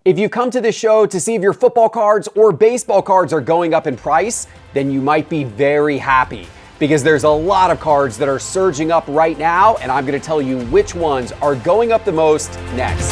If you come to this show to see if your football cards or baseball cards are going up in price, then you might be very happy because there's a lot of cards that are surging up right now, and I'm going to tell you which ones are going up the most next.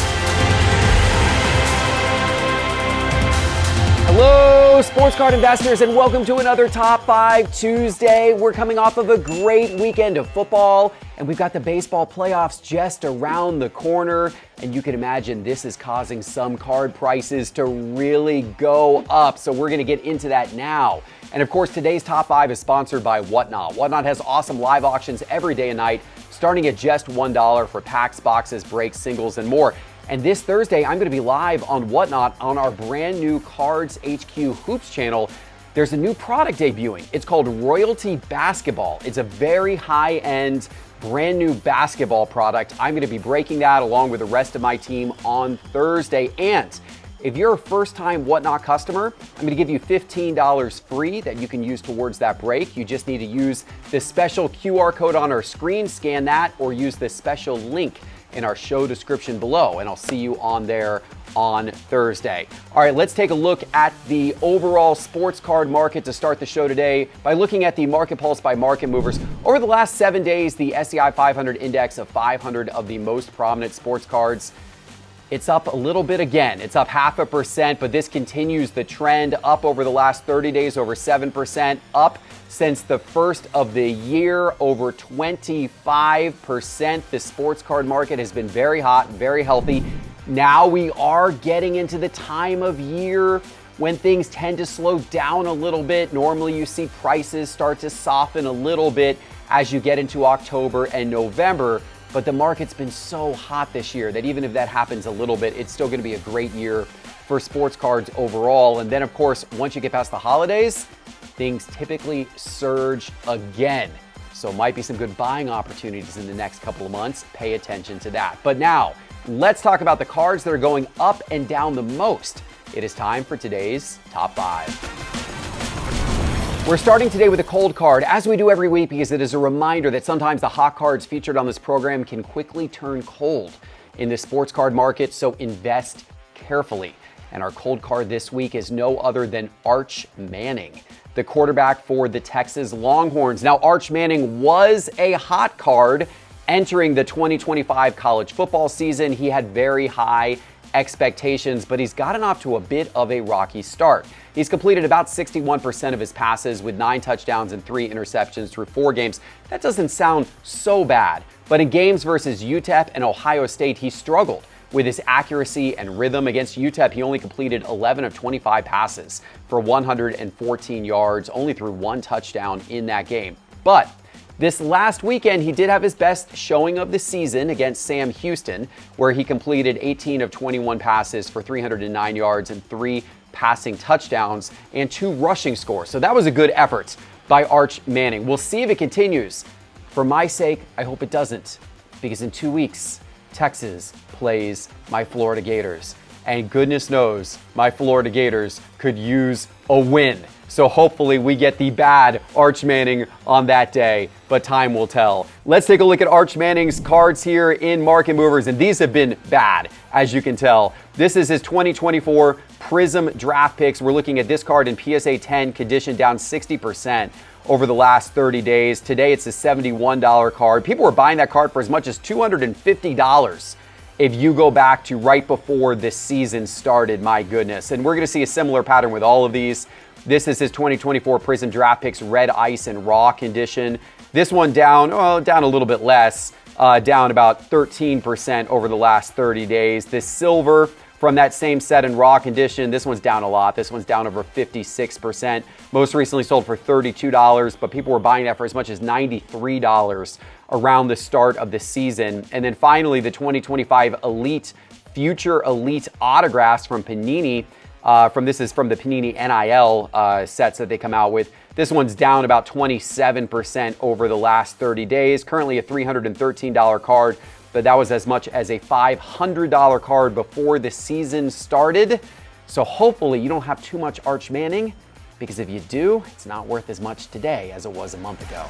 Hello, sports card investors, and welcome to another Top 5 Tuesday. We're coming off of a great weekend of football, and we've got the baseball playoffs just around the corner, and you can imagine this is causing some card prices to really go up, so we're going to get into that now. And of course, today's Top 5 is sponsored by Whatnot. Whatnot has awesome live auctions every day and night, starting at just $1 for packs, boxes, breaks, singles, and more. And this Thursday, I'm going to be live on Whatnot on our brand new Cards HQ Hoops channel. There's a new product debuting. It's called Royalty Basketball. It's a very high-end, brand new basketball product. I'm going to be breaking that along with the rest of my team on Thursday. And if you're a first-time Whatnot customer, I'm going to give you $15 free that you can use towards that break. You just need to use the special QR code on our screen, scan that, or use the special link in our show description below, and I'll see you on there on Thursday. All right, let's take a look at the overall sports card market to start the show today by looking at the market pulse by market movers. Over the last 7 days, the SEI 500 index of 500 of the most prominent sports cards, it's up a little bit again. It's up 0.5%, but this continues the trend up over the last 30 days, over 7%, up since the first of the year, over 25%. The sports card market has been very hot, very healthy. Now we are getting into the time of year when things tend to slow down a little bit. Normally you see prices start to soften a little bit as you get into October and November. But the market's been so hot this year that even if that happens a little bit, it's still going to be a great year for sports cards overall. And then, of course, once you get past the holidays, things typically surge again. So might be some good buying opportunities in the next couple of months. Pay attention to that. But now, let's talk about the cards that are going up and down the most. It is time for today's Top 5. We're starting today with a cold card, as we do every week, because it is a reminder that sometimes the hot cards featured on this program can quickly turn cold in the sports card market, so invest carefully. And our cold card this week is no other than Arch Manning, the quarterback for the Texas Longhorns. Now, Arch Manning was a hot card entering the 2025 college football season. He had very high expectations, but he's gotten off to a bit of a rocky start. He's completed about 61% of his passes with 9 touchdowns and 3 interceptions through 4 games. That doesn't sound so bad, but in games versus UTEP and Ohio State, he struggled with his accuracy and rhythm. Against UTEP, he only completed 11 of 25 passes for 114 yards, only threw 1 touchdown in that game. But this last weekend, he did have his best showing of the season against Sam Houston, where he completed 18 of 21 passes for 309 yards and 3 passing touchdowns and 2 rushing scores. So that was a good effort by Arch Manning. We'll see if it continues. For my sake, I hope it doesn't, because in 2 weeks, Texas plays my Florida Gators. And goodness knows, my Florida Gators could use a win. So hopefully we get the bad Arch Manning on that day, but time will tell. Let's take a look at Arch Manning's cards here in Market Movers, and these have been bad, as you can tell. This is his 2024 Prism Draft Picks. We're looking at this card in PSA 10 condition, down 60% over the last 30 days. Today it's a $71 card. People were buying that card for as much as $250 if you go back to right before the season started, my goodness. And we're going to see a similar pattern with all of these. This is his 2024 Prism Draft Picks Red Ice and Raw condition. This one down a little bit less, down about 13% over the last 30 days. This silver from that same set in raw condition, this one's down a lot. This one's down over 56%. Most recently sold for $32, but people were buying that for as much as $93 around the start of the season. And then finally, the 2025 Elite Future Elite Autographs from Panini. This is from the Panini NIL sets that they come out with. This one's down about 27% over the last 30 days. Currently a $313 card, but that was as much as a $500 card before the season started. So hopefully you don't have too much Arch Manning, because if you do, it's not worth as much today as it was a month ago.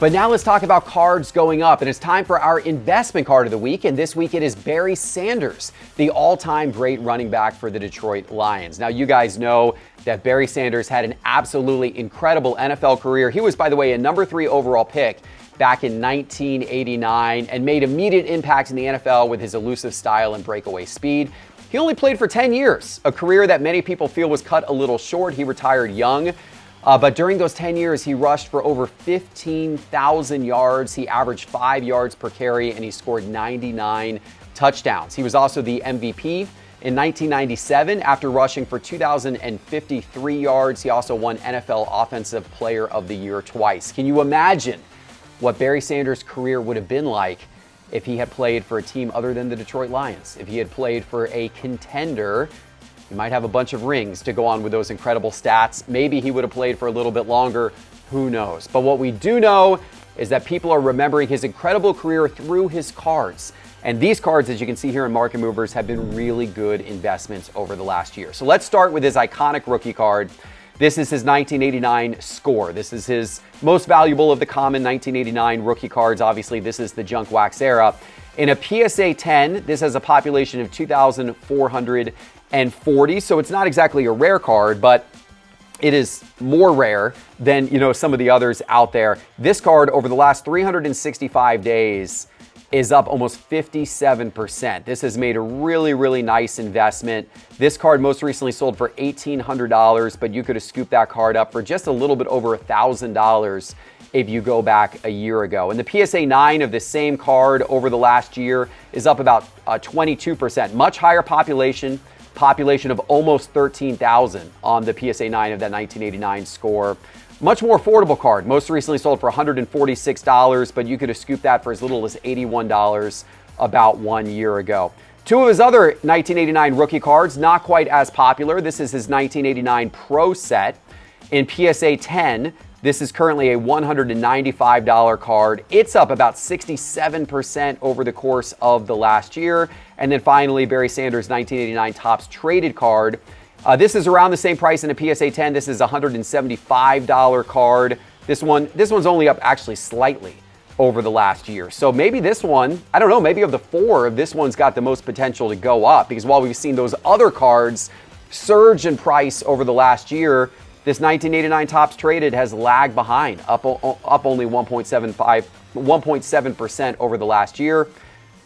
But now let's talk about cards going up, and it's time for our investment card of the week, and this week it is Barry Sanders, the all-time great running back for the Detroit Lions. Now, you guys know that Barry Sanders had an absolutely incredible NFL career. He was, by the way, a number 3 overall pick back in 1989 and made immediate impact in the NFL with his elusive style and breakaway speed. He only played for 10 years, a career that many people feel was cut a little short. He retired young. But during those 10 years, he rushed for over 15,000 yards. He averaged 5 yards per carry, and he scored 99 touchdowns. He was also the MVP in 1997 after rushing for 2,053 yards. He also won NFL Offensive Player of the Year twice. Can you imagine what Barry Sanders' career would have been like if he had played for a team other than the Detroit Lions? If he had played for a contender, he might have a bunch of rings to go on with those incredible stats. Maybe he would have played for a little bit longer. Who knows? But what we do know is that people are remembering his incredible career through his cards. And these cards, as you can see here in Market Movers, have been really good investments over the last year. So let's start with his iconic rookie card. This is his 1989 score. This is his most valuable of the common 1989 rookie cards. Obviously, this is the junk wax era. In a PSA 10, this has a population of 2,440, so it's not exactly a rare card, but it is more rare than, some of the others out there. This card over the last 365 days is up almost 57%. This has made a really, really nice investment. This card most recently sold for $1,800, but you could have scooped that card up for just a little bit over $1,000 if you go back a year ago. And the PSA 9 of the same card over the last year is up about 22%. Much higher population of almost 13,000 on the PSA 9 of that 1989 score. Much more affordable card. Most recently sold for $146, but you could have scooped that for as little as $81 about 1 year ago. Two of his other 1989 rookie cards, not quite as popular. This is his 1989 Pro set in PSA 10. This is currently a $195 card. It's up about 67% over the course of the last year. And then finally, Barry Sanders' 1989 Topps Traded card. This is around the same price in a PSA 10. This is a $175 card. This one's only up actually slightly over the last year. So maybe this one, I don't know, maybe of the 4, this one's got the most potential to go up, because while we've seen those other cards surge in price over the last year, this 1989 Topps Traded has lagged behind, up only 1.7% over the last year.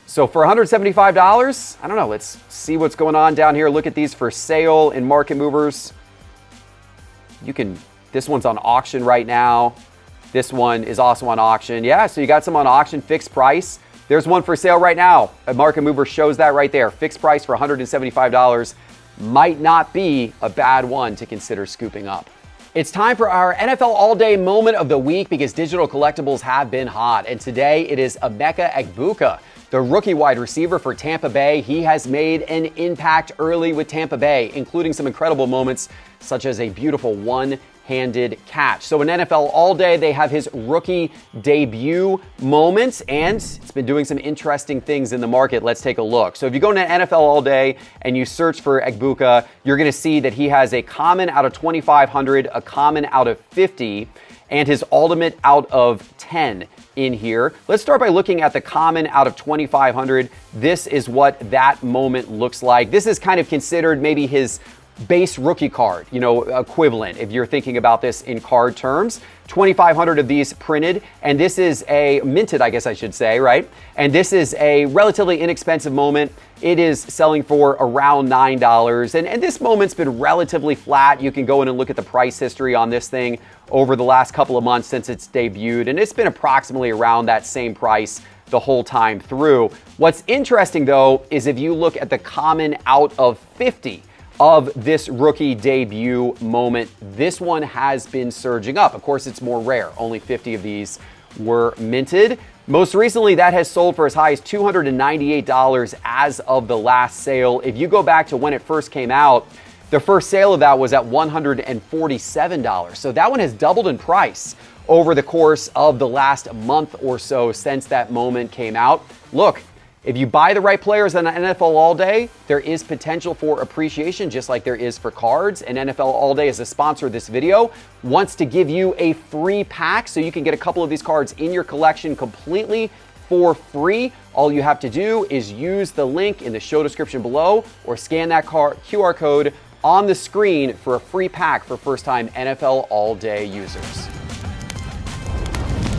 So for $175, I don't know, let's see what's going on down here. Look at these for sale in Market Movers. This one's on auction right now. This one is also on auction. Yeah, so you got some on auction, fixed price. There's one for sale right now. A Market Mover shows that right there. Fixed price for $175. Might not be a bad one to consider scooping up. It's time for our NFL All-Day Moment of the Week, because digital collectibles have been hot. And today it is Emeka Egbuka, the rookie wide receiver for Tampa Bay. He has made an impact early with Tampa Bay, including some incredible moments such as a beautiful one-handed catch. So in NFL All Day, they have his rookie debut moments, and it's been doing some interesting things in the market. Let's take a look. So if you go to NFL All Day and you search for Egbuka, you're going to see that he has a common out of 2,500, a common out of 50, and his ultimate out of 10 in here. Let's start by looking at the common out of 2,500. This is what that moment looks like. This is kind of considered maybe his base rookie card, equivalent, if you're thinking about this in card terms. 2,500 of these printed, and this is a minted, I guess I should say, right? And this is a relatively inexpensive moment. It is selling for around $9, and this moment's been relatively flat. You can go in and look at the price history on this thing over the last couple of months since it's debuted, and it's been approximately around that same price the whole time through. What's interesting, though, is if you look at the common out of 50 of this rookie debut moment, this one has been surging up. Of course, it's more rare. Only 50 of these were minted. Most recently, that has sold for as high as $298 as of the last sale. If you go back to when it first came out, the first sale of that was at $147. So that one has doubled in price over the course of the last month or so since that moment came out. Look, If you buy the right players on NFL All Day, there is potential for appreciation, just like there is for cards. And NFL All Day, as a sponsor of this video, wants to give you a free pack so you can get a couple of these cards in your collection completely for free. All you have to do is use the link in the show description below or scan that QR code on the screen for a free pack for first-time NFL All Day users.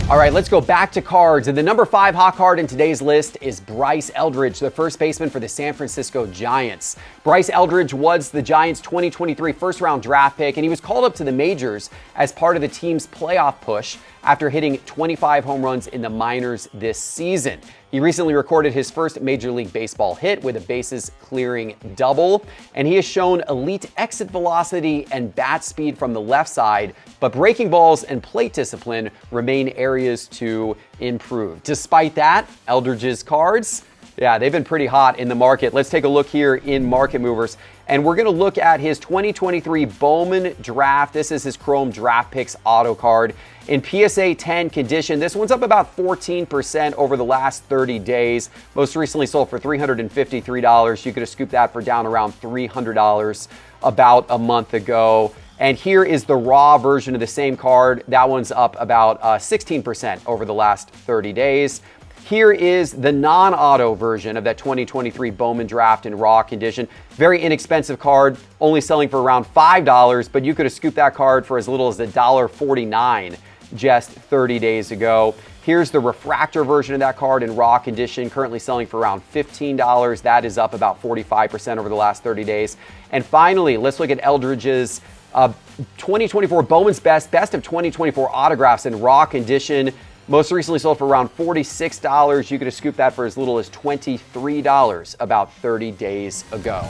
All right, let's go back to cards. And the number 5 hot card in today's list is Bryce Eldridge, the first baseman for the San Francisco Giants. Bryce Eldridge was the Giants' 2023 first-round draft pick, and he was called up to the majors as part of the team's playoff push after hitting 25 home runs in the minors this season. He recently recorded his first Major League Baseball hit with a bases-clearing double, and he has shown elite exit velocity and bat speed from the left side, but breaking balls and plate discipline remain areas to improve. Despite that, Eldridge's cards, yeah, they've been pretty hot in the market. Let's take a look here in Market Movers, and we're going to look at his 2023 Bowman Draft. This is his Chrome Draft Picks auto card. In PSA 10 condition, this one's up about 14% over the last 30 days. Most recently sold for $353. You could have scooped that for down around $300 about a month ago. And here is the raw version of the same card. That one's up about 16% over the last 30 days. Here is the non-auto version of that 2023 Bowman Draft in raw condition. Very inexpensive card, only selling for around $5, but you could have scooped that card for as little as $1.49 just 30 days ago. Here's the refractor version of that card in raw condition, currently selling for around $15. That is up about 45% over the last 30 days. And finally, let's look at Eldridge's 2024 Bowman's Best of 2024 autographs in raw condition. Most recently sold for around $46. You could have scooped that for as little as $23 about 30 days ago.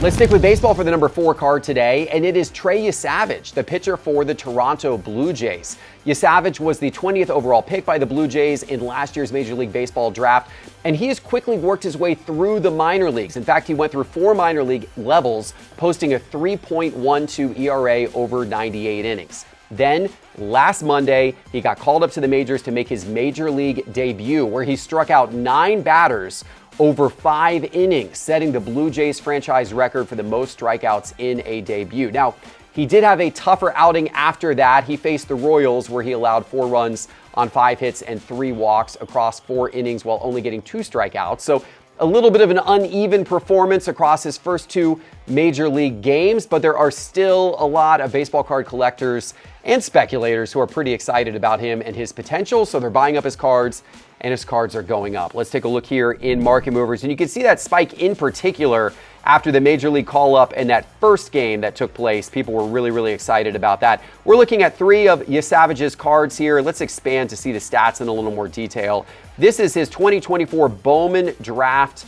Let's stick with baseball for the number 4 card today, and it is Trey Yesavage, the pitcher for the Toronto Blue Jays. Yesavage was the 20th overall pick by the Blue Jays in last year's Major League Baseball draft, and he has quickly worked his way through the minor leagues. In fact, he went through 4 minor league levels, posting a 3.12 ERA over 98 innings. Then, last Monday, he got called up to the majors to make his Major League debut, where he struck out 9 batters over 5 innings, setting the Blue Jays franchise record for the most strikeouts in a debut. Now, he did have a tougher outing after that. He faced the Royals, where he allowed 4 runs on 5 hits and 3 walks across 4 innings while only getting 2 strikeouts. So a little bit of an uneven performance across his first 2 major league games, but there are still a lot of baseball card collectors and speculators who are pretty excited about him and his potential, so they're buying up his cards, and his cards are going up. Let's take a look here in Market Movers, and you can see that spike in particular after the Major League call-up in that first game that took place. People were really, really excited about that. We're looking at 3 of Yesavage's cards here. Let's expand to see the stats in a little more detail. This is his 2024 Bowman Draft,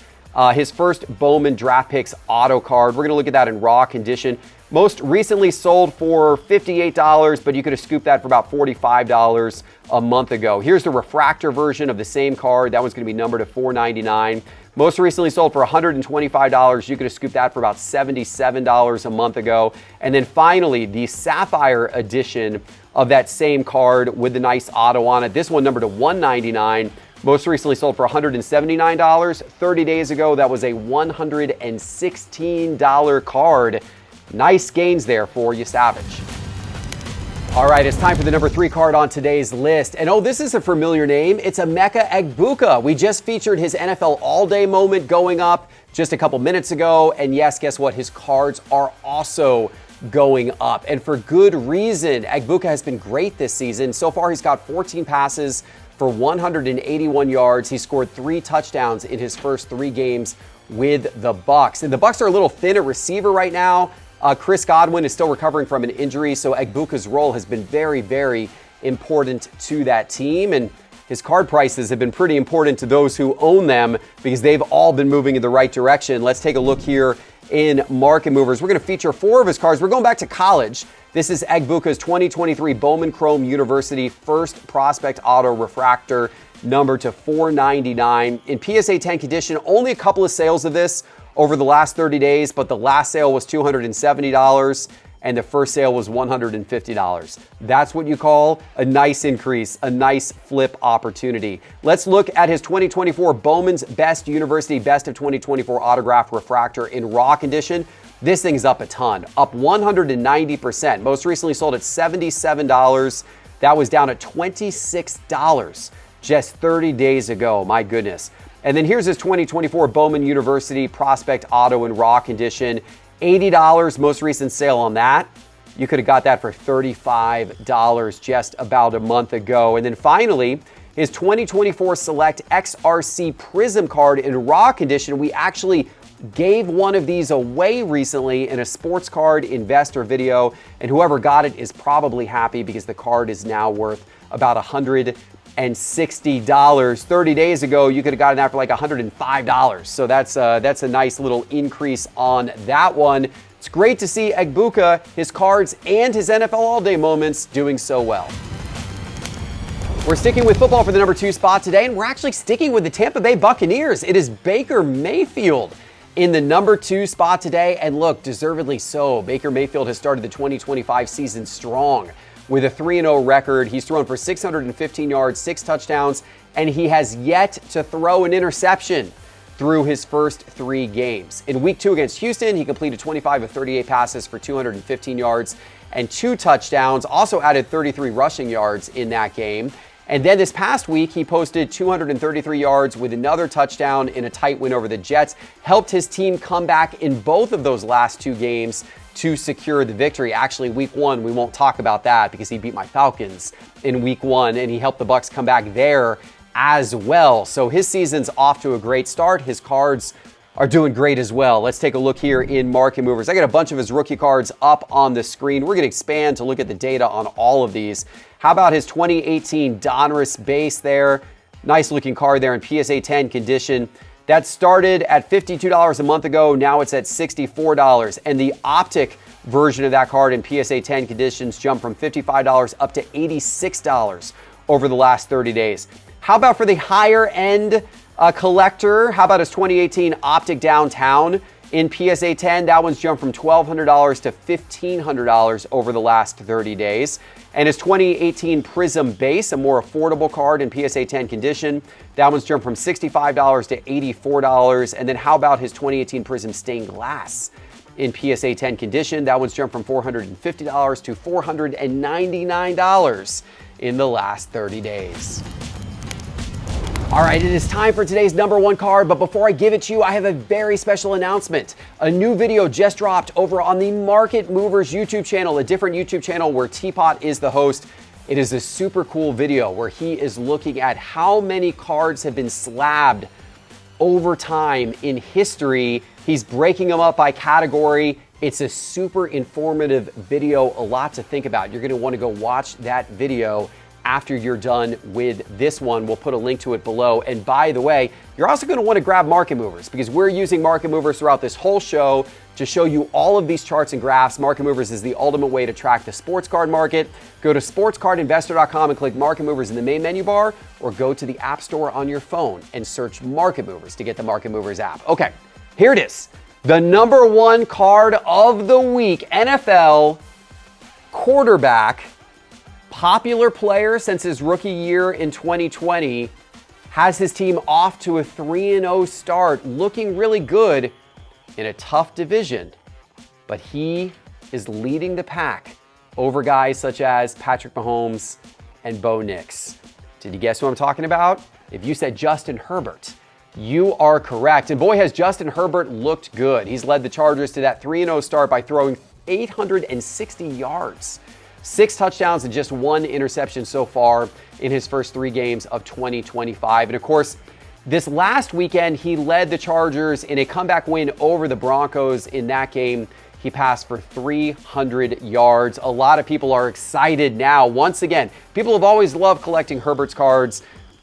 his first Bowman Draft Picks auto card. We're going to look at that in raw condition. Most recently sold for $58, but you could have scooped that for about $45 a month ago. Here's the refractor version of the same card. That one's going to be numbered to $4.99. Most recently sold for $125. You could have scooped that for about $77 a month ago. And then finally, the Sapphire edition of that same card with the nice auto on it. This one numbered to $199. Most recently sold for $179. 30 days ago, that was a $116 card. Nice gains there for Yesavage. All right, it's time for the number 3 card on today's list. And oh, this is a familiar name. It's Emeka Egbuka. We just featured his NFL All-Day moment going up just a couple minutes ago. And yes, guess what? His cards are also going up, and for good reason. Egbuka has been great this season. So far, he's got 14 passes for 181 yards. He scored 3 touchdowns in his first 3 games with the Bucs. And the Bucs are a little thin at receiver right now. Chris Godwin is still recovering from an injury, so Egbuka's role has been very, very important to that team. And his card prices have been pretty important to those who own them because they've all been moving in the right direction. Let's take a look here in Market Movers. We're going to feature 4 of his cards. We're going back to college. This is Egbuka's 2023 Bowman Chrome University first prospect auto refractor, number to $4.99. In PSA 10 condition, only a couple of sales of this over the last 30 days, but the last sale was $270. and the first sale was $150. That's what you call a nice increase, a nice flip opportunity. Let's look at his 2024 Bowman's Best University Best of 2024 Autograph Refractor in raw condition. This thing's up a ton, up 190%. Most recently sold at $77. That was down at $26 just 30 days ago. My goodness. And then here's his 2024 Bowman University Prospect Auto in raw condition. $80, most recent sale on that. You could have got that for $35 just about a month ago. And then finally, his 2024 Select XRC Prism card in raw condition. We actually gave one of these away recently in a sports card investor video, and whoever got it is probably happy because the card is now worth about $160. 30 days ago, you could have gotten that for like $105. So that's a nice little increase on that one. It's great to see Egbuka, his cards, and his NFL All-Day moments doing so well. We're sticking with football for the number 2 spot today, and we're actually sticking with the Tampa Bay Buccaneers. It is Baker Mayfield in the number 2 spot today, and look, deservedly so. Baker Mayfield has started the 2025 season strong with a 3-0 record. He's thrown for 615 yards, 6 touchdowns, and he has yet to throw an interception through his first 3 games. In week 2 against Houston, he completed 25 of 38 passes for 215 yards and 2 touchdowns, also added 33 rushing yards in that game. And then this past week, he posted 233 yards with another touchdown in a tight win over the Jets, helped his team come back in both of those last 2 games to secure the victory. Actually, week 1, we won't talk about that because he beat my Falcons in week 1, and he helped the Bucs come back there as well. So his season's off to a great start. His cards are doing great as well. Let's take a look here in Market Movers. I got a bunch of his rookie cards up on the screen. We're going to expand to look at the data on all of these. How about his 2018 Donruss base there? Nice looking card there in PSA 10 condition. That started at $52 a month ago. Now it's at $64. And the optic version of that card in PSA 10 conditions jumped from $55 up to $86 over the last 30 days. How about for the higher end collector? How about his 2018 Optic Downtown in PSA 10? That one's jumped from $1,200 to $1,500 over the last 30 days. And his 2018 Prism Base, a more affordable card in PSA 10 condition, that one's jumped from $65 to $84. And then how about his 2018 Prism Stained Glass in PSA 10 condition? That one's jumped from $450 to $499 in the last 30 days. All right, it is time for today's number 1 card, but before I give it to you, I have a very special announcement. A new video just dropped over on the Market Movers YouTube channel, a different YouTube channel where Teapot is the host. It is a super cool video where he is looking at how many cards have been slabbed over time in history. He's breaking them up by category. It's a super informative video, a lot to think about. You're going to want to go watch that video after you're done with this one. We'll put a link to it below. And by the way, you're also going to want to grab Market Movers because we're using Market Movers throughout this whole show to show you all of these charts and graphs. Market Movers is the ultimate way to track the sports card market. Go to sportscardinvestor.com and click Market Movers in the main menu bar, or go to the App Store on your phone and search Market Movers to get the Market Movers app. Okay, here it is. The number 1 card of the week, NFL quarterback, popular player since his rookie year in 2020, has his team off to a 3-0 start, looking really good in a tough division. But he is leading the pack over guys such as Patrick Mahomes and Bo Nix. Did you guess who I'm talking about? If you said Justin Herbert, you are correct. And boy, has Justin Herbert looked good. He's led the Chargers to that 3-0 start by throwing 860 yards. 6 touchdowns and just 1 interception so far in his first 3 games of 2025. And of course, this last weekend, he led the Chargers in a comeback win over the Broncos. In that game, he passed for 300 yards. A lot of people are excited now. Once again, people have always loved collecting Herbert's cards,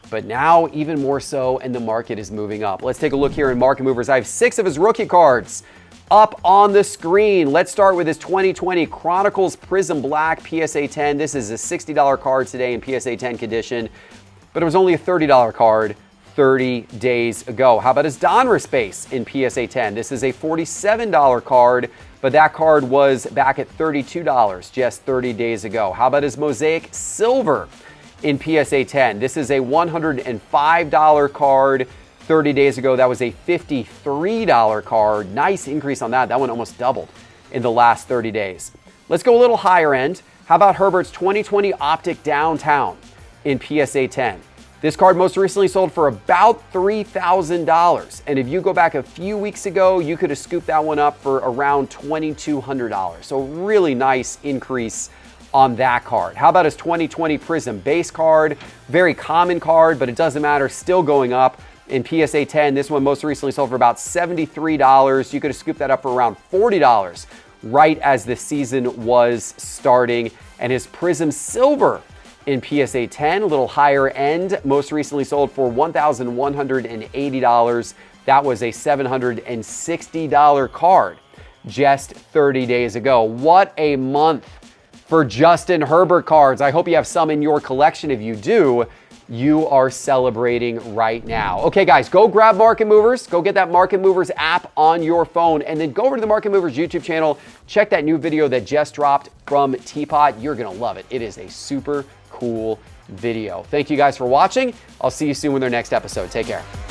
but now even more so, and the market is moving up. Let's take a look here in Market Movers. I have 6 of his rookie cards up on the screen. Let's start with his 2020 Chronicles Prism Black PSA 10. This is a $60 card today in PSA 10 condition, but it was only a $30 card 30 days ago. How about his Donruss base in PSA 10? This is a $47 card, but that card was back at $32 just 30 days ago. How about his Mosaic Silver in PSA 10? This is a $105 card. 30 days ago, that was a $53 card. Nice increase on that. That one almost doubled in the last 30 days. Let's go a little higher end. How about Herbert's 2020 Optic Downtown in PSA 10? This card most recently sold for about $3,000. And if you go back a few weeks ago, you could have scooped that one up for around $2,200. So really nice increase on that card. How about his 2020 Prism base card? Very common card, but it doesn't matter, still going up. In PSA 10, this one most recently sold for about $73. You could have scooped that up for around $40 right as the season was starting. And his Prism Silver in PSA 10, a little higher end, most recently sold for $1,180. That was a $760 card just 30 days ago. What a month for Justin Herbert cards. I hope you have some in your collection. If you do, you are celebrating right now. Okay, guys, go grab Market Movers. Go get that Market Movers app on your phone, and then go over to the Market Movers YouTube channel. Check that new video that just dropped from Teapot. You're going to love it. It is a super cool video. Thank you guys for watching. I'll see you soon with our next episode. Take care.